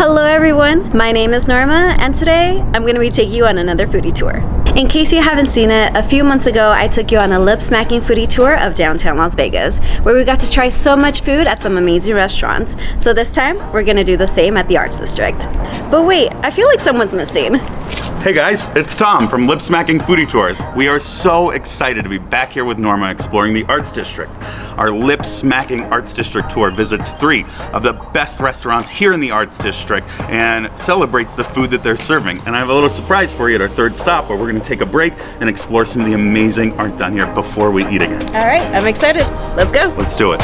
Hello everyone, my name is Norma and today I'm going to be taking you on another foodie tour. In case you haven't seen it, a few months ago I took you on a Lip Smacking Foodie Tour of downtown Las Vegas, where we got to try so much food at some amazing restaurants. So this time we're going to do the same at the Arts District. But wait, I feel like someone's missing. Hey guys, it's Tom from Lip Smacking Foodie Tours. We are so excited to be back here with Norma exploring the Arts District. Our Lip Smacking Arts District tour visits 3 of the best restaurants here in the Arts District and celebrates the food that they're serving. And I have a little surprise for you at our 3rd stop where we're going to take a break and explore some of the amazing art done here before we eat again. All right, I'm excited. Let's go. Let's do it.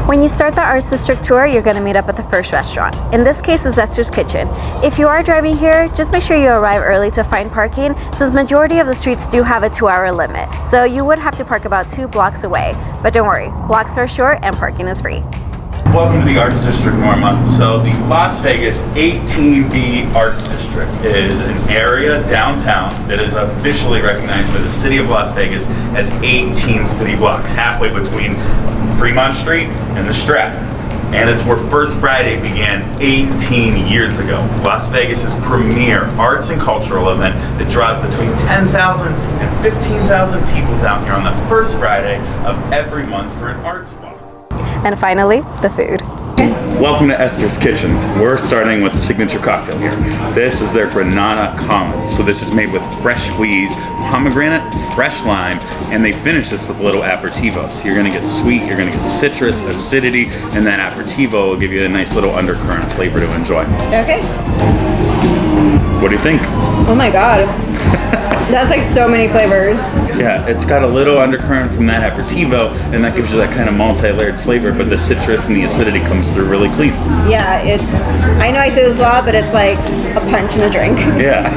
When you start the Arts District tour, you're going to meet up at the first restaurant. In this case, it's Esther's Kitchen. If you are driving here, just make sure you arrive early to find parking, since majority of the streets do have a 2-hour limit. So you would have to park about 2 blocks away. But don't worry, blocks are short and parking is free. Welcome to the Arts District, Norma. So the Las Vegas 18B Arts District is an area downtown that is officially recognized by the city of Las Vegas as 18 city blocks, halfway between Fremont Street and the Strip. And it's where First Friday began 18 years ago. Las Vegas's premier arts and cultural event that draws between 10,000 and 15,000 people down here on the first Friday of every month for an arts walk. And finally, the food. Welcome to Esther's Kitchen. We're starting with a signature cocktail here. This is their Granada Commons. So this is made with fresh squeezed pomegranate, fresh lime, and they finish this with a little aperitivo. So you're gonna get sweet, you're gonna get citrus, acidity, and that aperitivo will give you a nice little undercurrent flavor to enjoy. Okay. What do you think? Oh my God. That's like so many flavors. Yeah, it's got a little undercurrent from that aperitivo, and that gives you that kind of multi-layered flavor, but the citrus and the acidity comes through really clean. Yeah, I know I say this a lot, but it's like a punch in a drink. Yeah.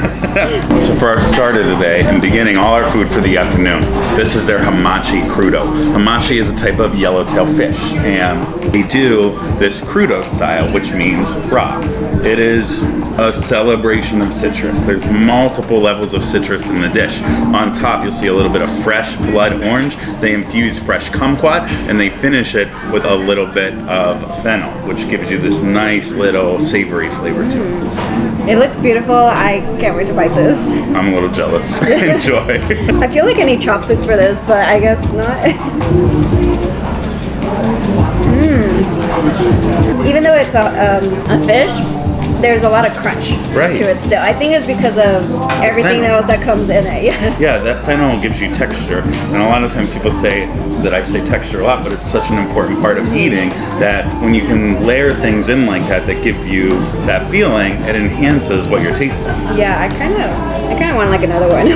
So for our starter today, and beginning all our food for the afternoon, this is their hamachi crudo. Hamachi is a type of yellowtail fish, and they do this crudo style, which means raw. It is a celebration of citrus. There's multiple levels of citrus in the dish. On top, you'll see a little bit of fresh blood orange. They infuse fresh kumquat, and they finish it with a little bit of fennel, which gives you this nice little savory flavor to it. It looks beautiful. I can't wait to bite this. I'm a little jealous. Enjoy. I feel like I need chopsticks for this, but I guess not. Even though it's a fish, there's a lot of crunch to it still. I think it's because of everything else that comes in it. Yes. Yeah, that fennel gives you texture, and a lot of times people say that I say texture a lot, but it's such an important part of eating that when you can layer things in like that give you that feeling, it enhances what you're tasting. Yeah, I kind of want like another one.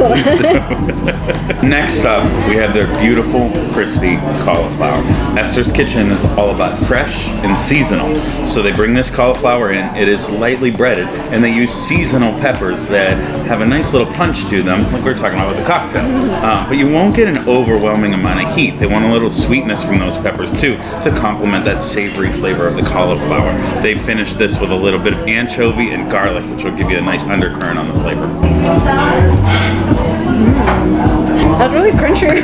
Next up, we have their beautiful crispy cauliflower. Esther's Kitchen is all about fresh and seasonal. So they bring this cauliflower in. It is lightly breaded, and they use seasonal peppers that have a nice little punch to them, like we were talking about with the cocktail. But you won't get an overwhelming amount of heat. They want a little sweetness from those peppers too, to complement that savory flavor of the cauliflower. They finish this with a little bit of anchovy and garlic, which will give you a nice undercurrent on the flavor. That's really crunchy.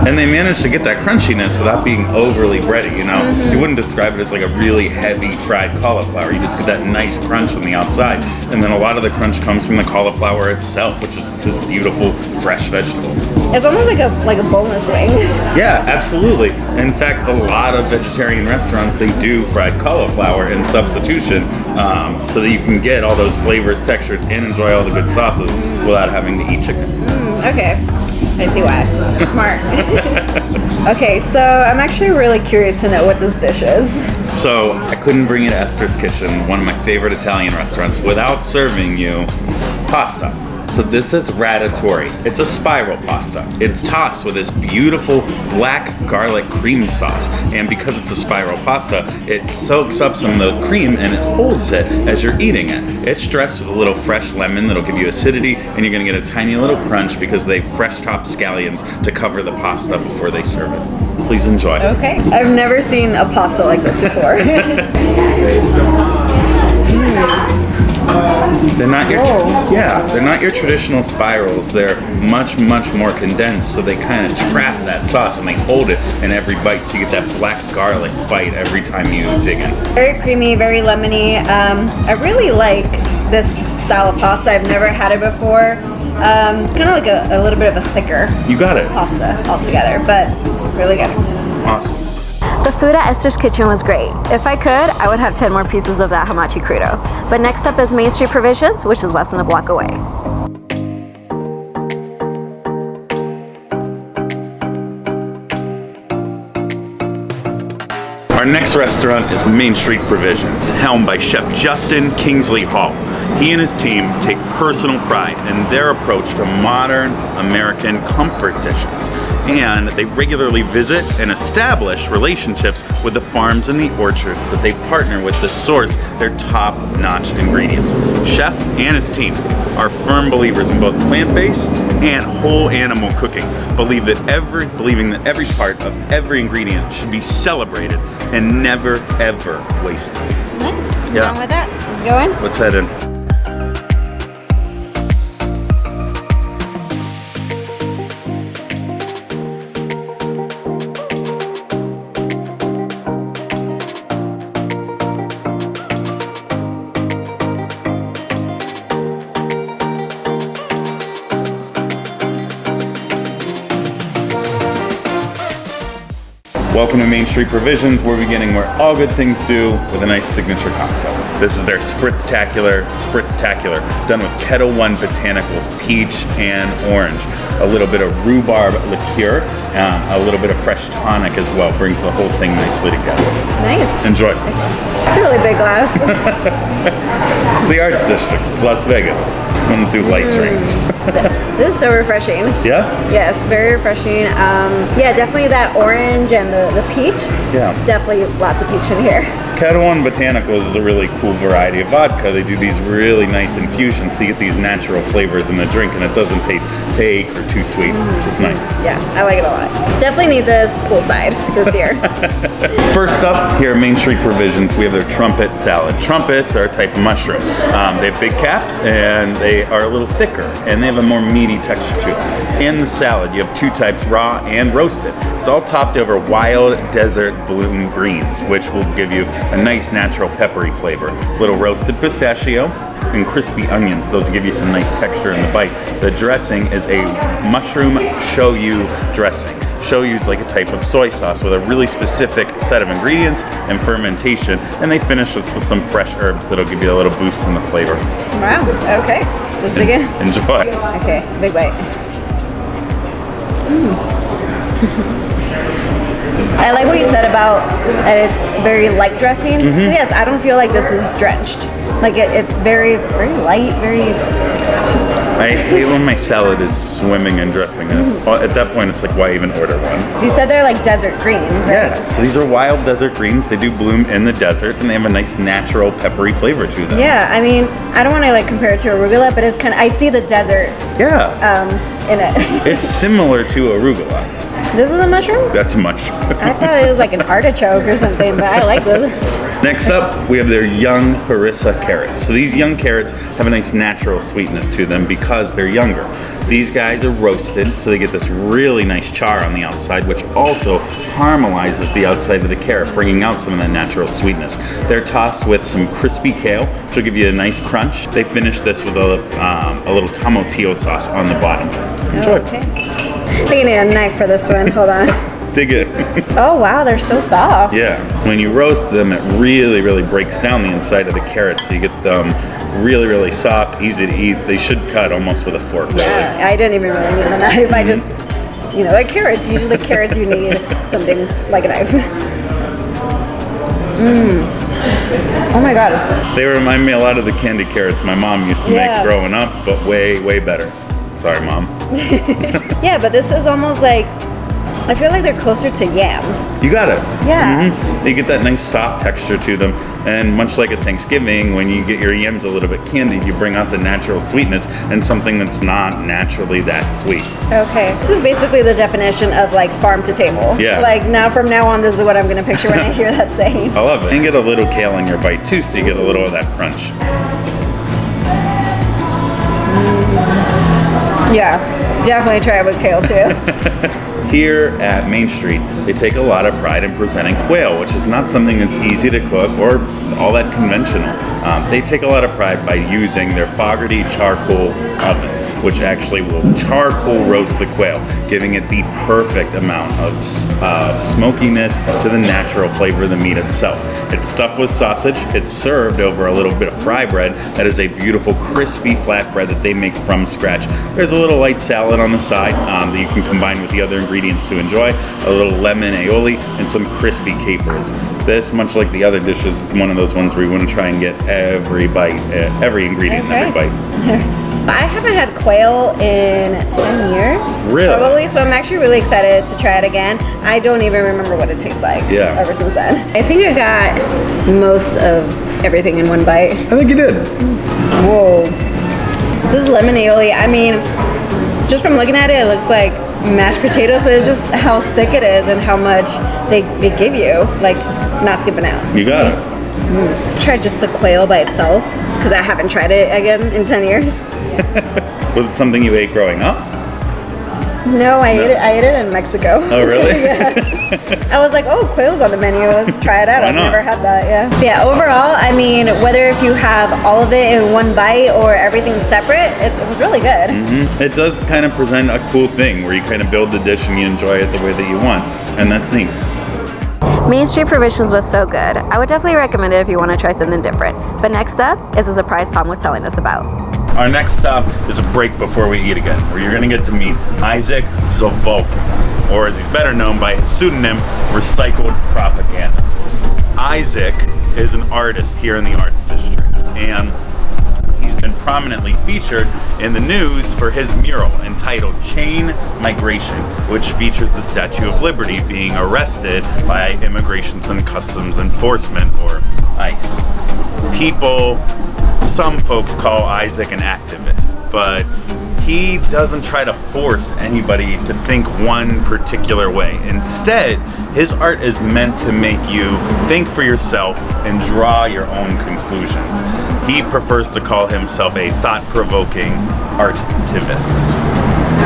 And they managed to get that crunchiness without being overly bready, you know? You wouldn't describe it as like a really heavy fried cauliflower. You just get that nice crunch on the outside, and then a lot of the crunch comes from the cauliflower itself, which is this beautiful fresh vegetable. It's almost like a boneless wing. Yeah, absolutely. In fact, a lot of vegetarian restaurants, they do fried cauliflower in substitution, so that you can get all those flavors, textures, and enjoy all the good sauces without having to eat chicken. Okay, I see why. Smart. Okay, so I'm actually really curious to know what this dish is. So I couldn't bring you to Esther's Kitchen, one of my favorite Italian restaurants, without serving you pasta. So this is ratatouille. It's a spiral pasta. It's tossed with this beautiful black garlic cream sauce. And because it's a spiral pasta, it soaks up some of the cream and it holds it as you're eating it. It's dressed with a little fresh lemon that'll give you acidity, and you're gonna get a tiny little crunch because they fresh chopped scallions to cover the pasta before they serve it. Please enjoy. Okay. I've never seen a pasta like this before. They're not your they're not your traditional spirals. They're much more condensed, so they kind of trap that sauce and they hold it in every bite, so you get that black garlic bite every time you dig in. Very creamy, very lemony. I really like this style of pasta. I've never had it before. Kind of like a little bit of a thicker You got it. pasta altogether, but really good. Awesome. The food at Esther's Kitchen was great. If I could, I would have 10 more pieces of that hamachi crudo. But next up is Main Street Provisions, which is less than a block away. Our next restaurant is Main Street Provisions, helmed by Chef Justin Kingsley Hall. He and his team take personal pride in their approach to modern American comfort dishes. And they regularly visit and establish relationships with the farms and the orchards that they partner with to source their top-notch ingredients. Chef and his team are firm believers in both plant-based and whole animal cooking, believing that every part of every ingredient should be celebrated and never ever wasted. Nice. I'm Yeah. done with that. Let's go in. Let's head in. Welcome to Main Street Provisions. We're beginning where all good things do, with a nice signature cocktail. This is their Spritztacular, done with Ketel One botanicals, peach and orange. A little bit of rhubarb liqueur, a little bit of fresh tonic as well. Brings the whole thing nicely together. Nice. Enjoy. It's a really big glass. It's the Arts District. It's Las Vegas. We don't do light drinks. This is so refreshing. Yeah? Yes, very refreshing. Yeah, definitely that orange and the peach. Yeah. Definitely lots of peach in here. Ketel One Botanicals is a really cool variety of vodka. They do these really nice infusions, so you get these natural flavors in the drink, and it doesn't taste fake or too sweet, which is nice. Yeah, I like it a lot. Definitely need this poolside this year. First up, here at Main Street Provisions, we have their trumpet salad. Trumpets are a type of mushroom. They have big caps, and they are a little thicker, and they have a more meaty texture to them. In the salad, you have two types, raw and roasted. It's all topped over wild desert bloom greens, which will give you a nice natural peppery flavor. Little roasted pistachio and crispy onions. Those give you some nice texture in the bite. The dressing is a mushroom shoyu dressing. Shoyu is like a type of soy sauce with a really specific set of ingredients and fermentation, and they finish this with some fresh herbs that'll give you a little boost in the flavor. Wow, okay. Let's dig in. Enjoy. Okay, big bite. I like what you said about that it's very light dressing. Yes, I don't feel like this is drenched. Like it's very light, very soft. I hate when my salad is swimming in dressing. At that point, it's like, why even order one? So you said they're like desert greens, right? Yeah, so these are wild desert greens. They do bloom in the desert, and they have a nice natural peppery flavor to them. Yeah, I mean, I don't want to like compare it to arugula, but it's kind of, I see the desert Yeah. in it. It's similar to arugula. This is a mushroom? That's a mushroom. I thought it was like an artichoke or something, but I like this. Next up, we have their young Harissa carrots. So these young carrots have a nice natural sweetness to them because they're younger. These guys are roasted, so they get this really nice char on the outside, which also caramelizes the outside of the carrot, bringing out some of that natural sweetness. They're tossed with some crispy kale, which will give you a nice crunch. They finish this with a little tomatillo sauce on the bottom. Enjoy. Okay. I think I need a knife for this one. Hold on. Dig it. Oh wow, they're so soft. Yeah, when you roast them, it really breaks down the inside of the carrots, so you get them really soft, easy to eat. They should cut almost with a fork. Yeah, I didn't even really need the knife. I just, like carrots. Usually carrots, you need something like a knife. Oh my god. They remind me a lot of the candy carrots my mom used to make growing up, but way, way better. Sorry, Mom. Yeah, but this is almost like, I feel like they're closer to yams. You got it. Yeah. You get that nice soft texture to them. And much like at Thanksgiving, when you get your yams a little bit candied, you bring out the natural sweetness and something that's not naturally that sweet. Okay. This is basically the definition of like farm to table. Yeah. Like now from now on, this is what I'm going to picture when I hear that saying. I love it. And get a little kale in your bite too, so you get a little of that crunch. Yeah, definitely try it with kale too. Here at Main Street, they take a lot of pride in presenting quail, which is not something that's easy to cook or all that conventional. They take a lot of pride by using their Fogarty charcoal oven, which actually will charcoal roast the quail, giving it the perfect amount of smokiness to the natural flavor of the meat itself. It's stuffed with sausage. It's served over a little bit of fry bread that is a beautiful crispy flatbread that they make from scratch. There's a little light salad on the side that you can combine with the other ingredients to enjoy, a little lemon aioli, and some crispy capers. This, much like the other dishes, is one of those ones where you want to try and get every bite, every ingredient in every bite. I haven't had quail in 10 years. Really? Probably, so I'm actually really excited to try it again. I don't even remember what it tastes like ever since then. I think I got most of everything in one bite. I think you did. Whoa. This is lemon aioli. I mean, just from looking at it, it looks like mashed potatoes, but it's just how thick it is and how much they give you, like not skipping out. You got it. Try just the quail by itself, because I haven't tried it again in 10 years. Was it something you ate growing up? No, I ate it in Mexico. Oh, really? Yeah. I was like, oh, quail's on the menu. Let's try it out. I've never had that, Yeah, overall, I mean, whether if you have all of it in one bite or everything separate, it was really good. It does kind of present a cool thing where you kind of build the dish and you enjoy it the way that you want. And that's neat. Main Street Provisions was so good. I would definitely recommend it if you want to try something different. But next up is a surprise Tom was telling us about. Our next stop is a break before we eat again, where you're going to get to meet Isaac Zovolkin, or as he's better known by his pseudonym, Recycled Propaganda. Isaac is an artist here in the Arts District, and he's been prominently featured in the news for his mural entitled Chain Migration, which features the Statue of Liberty being arrested by Immigration and Customs Enforcement, or ICE. Some folks call Isaac an activist, but he doesn't try to force anybody to think one particular way. Instead, his art is meant to make you think for yourself and draw your own conclusions. He prefers to call himself a thought-provoking artivist.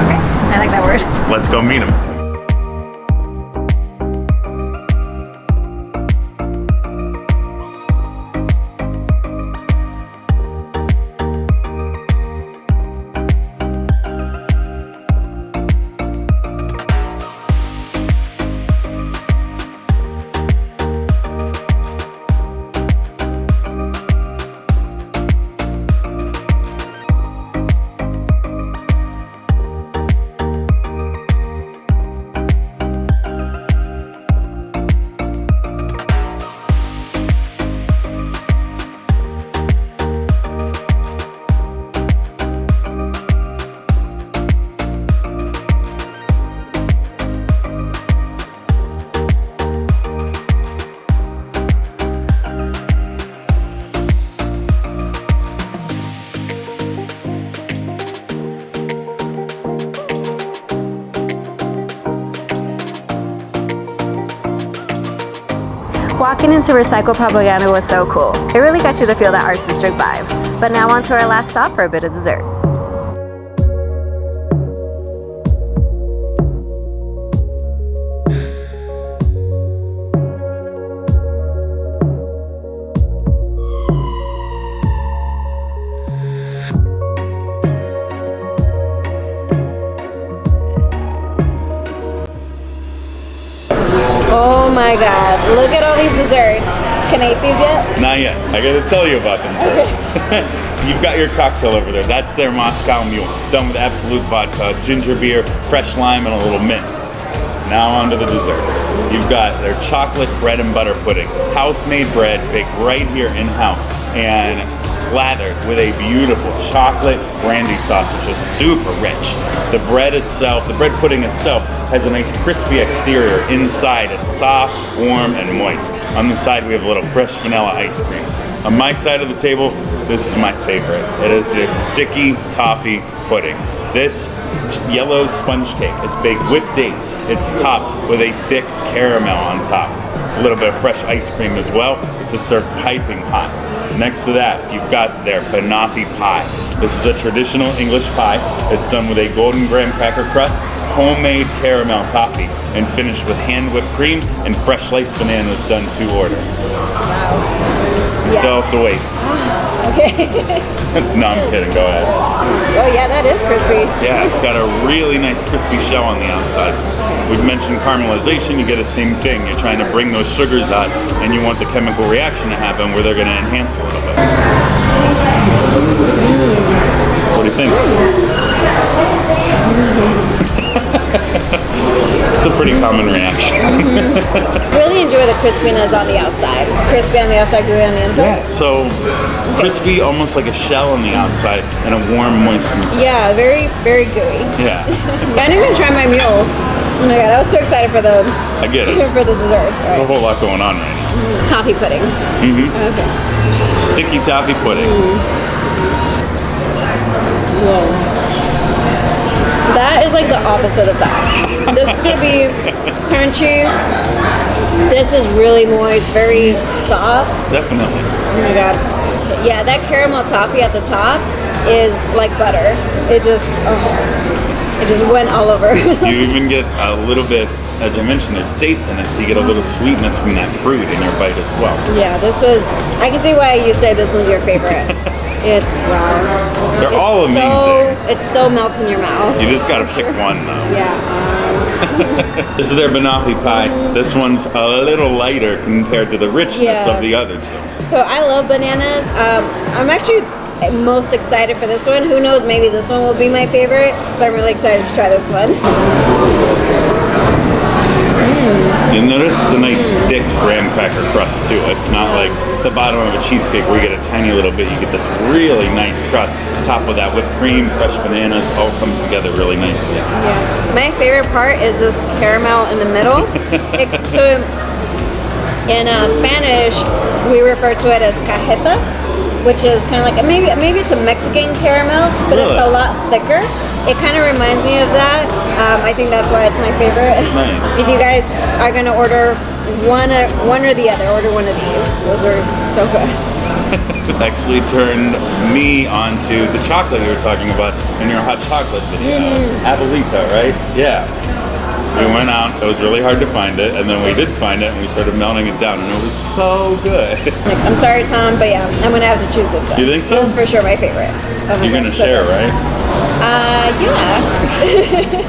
Okay, I like that word. Let's go meet him. Walking into Recycled Propaganda was so cool. It really got you to feel that Arts District vibe. But now on to our last stop for a bit of dessert. Oh my god, look at all these desserts. Can I eat these yet? Not yet. I gotta tell you about them first. You've got your cocktail over there. That's their Moscow Mule, done with absolute vodka, ginger beer, fresh lime, and a little mint. now on to the desserts. You've got their chocolate bread and butter pudding. House-made bread baked right here in-house and slathered with a beautiful chocolate brandy sauce, which is super rich. The bread itself, the bread pudding itself, has a nice crispy exterior. Inside, it's soft, warm, and moist. On the side, we have a little fresh vanilla ice cream. On my side of the table, this is my favorite. It is the sticky toffee pudding. This yellow sponge cake is baked with dates. It's topped with a thick caramel on top. A little bit of fresh ice cream as well. This is served piping hot. Next to that, you've got their Banoffee Pie. This is a traditional English pie. It's done with a golden graham cracker crust, homemade caramel toffee, and finished with hand whipped cream and fresh sliced bananas done to order. You still have to wait. Okay. No, I'm kidding. Go ahead. Oh yeah, that is crispy. Yeah, it's got a really nice crispy shell on the outside. We've mentioned caramelization. You get the same thing. You're trying to bring those sugars out, and you want the chemical reaction to happen where they're going to enhance a little bit. What do you think? It's a pretty common reaction. Really enjoy the crispiness on the outside. Crispy on the outside, gooey on the inside? Yeah, so crispy, almost like a shell on the outside, and a warm, moist inside. Yeah, very, very gooey. Yeah. I didn't even try my mule. Oh my god, I was so excited for the I get it. for the dessert. There's a whole lot going on right now. Toffee pudding. Okay. Sticky toffee pudding. Whoa. That is like the opposite of that. This is gonna be crunchy. This is really moist, very soft. Definitely. Oh my god. Yeah, that caramel toffee at the top is like butter. It just went all over. You even get a little bit, as I mentioned, there's dates in it, so you get a little sweetness from that fruit in your bite as well. Yeah, I can see why you say this was your favorite. It's, wow. They're all amazing. It so melts in your mouth. You just gotta pick one though. Yeah. This is their Banoffee Pie. This one's a little lighter compared to the richness of the other two. So I love bananas. I'm actually most excited for this one. Who knows, maybe this one will be my favorite, but I'm really excited to try this one. You'll notice it's a nice thick graham cracker crust too. It's not like the bottom of a cheesecake where you get a tiny little bit. You get this really nice crust. Top of that whipped cream, fresh bananas, all comes together really nicely. Yeah. My favorite part is this caramel in the middle. So in Spanish, we refer to it as cajeta, which is kind of like maybe it's a Mexican caramel, but it's a lot thicker. It kind of reminds me of that. I think that's why it's my favorite. Nice. If you guys are gonna order one or the other, order one of these. Those are so good. It actually turned me onto the chocolate we were talking about in your hot chocolate video. Abuelita, right? Yeah. We went out, it was really hard to find it, and then we did find it, and we started melting it down, and it was so good. I'm sorry, Tom, but yeah, I'm gonna have to choose this one. You think so? This is for sure my favorite. You're gonna share, right? Yeah.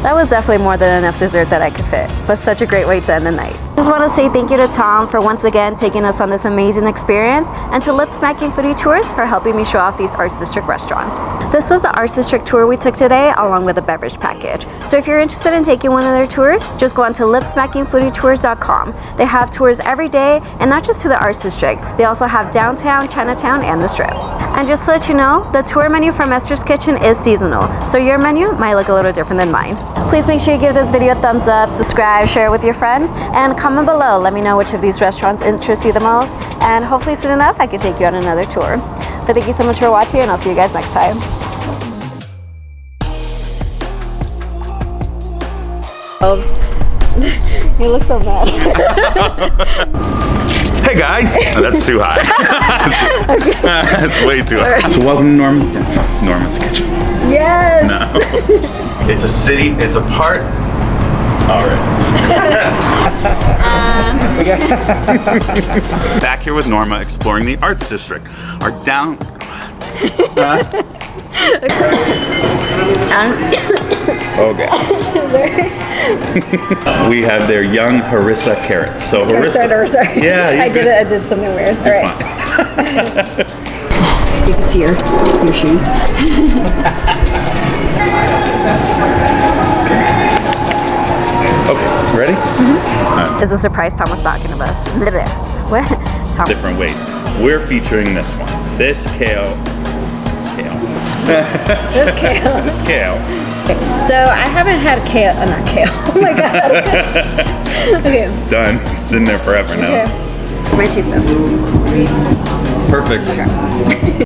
That was definitely more than enough dessert that I could fit, but such a great way to end the night. Just want to say thank you to Tom for once again taking us on this amazing experience, and to Lip Smacking Foodie Tours for helping me show off these Arts District restaurants. This was the Arts District tour we took today, along with a beverage package. So if you're interested in taking one of their tours, just go on to lipsmackingfoodietours.com. They have tours every day, and not just to the Arts District. They also have downtown, Chinatown, and the Strip. And just to let you know, the tour menu from Esther's Kitchen is seasonal, so your menu might look a little different than mine. Please make sure you give this video a thumbs up, subscribe, share it with your friends, and comment below. Let me know which of these restaurants interest you the most, and hopefully soon enough I can take you on another tour. But thank you so much for watching, and I'll see you guys next time. You look so bad. Hey guys! Oh, that's too high. That's way too high. So welcome to Norma's Kitchen. Yes! No. It's a city, it's a part. All right. Back here with Norma, exploring the Arts District. Our down... Okay. We have their young Harissa carrots. So Harissa. Sorry. Yeah, I did something weird. All right. You can see your shoes. Oh, is a surprise Tom was talking of us. What? Tom. Different ways. We're featuring this one. This kale. This kale. This kale. So I haven't had kale, not kale. Oh my god. Okay. It's done. It's sitting there forever now. Okay. My teeth though. Perfect.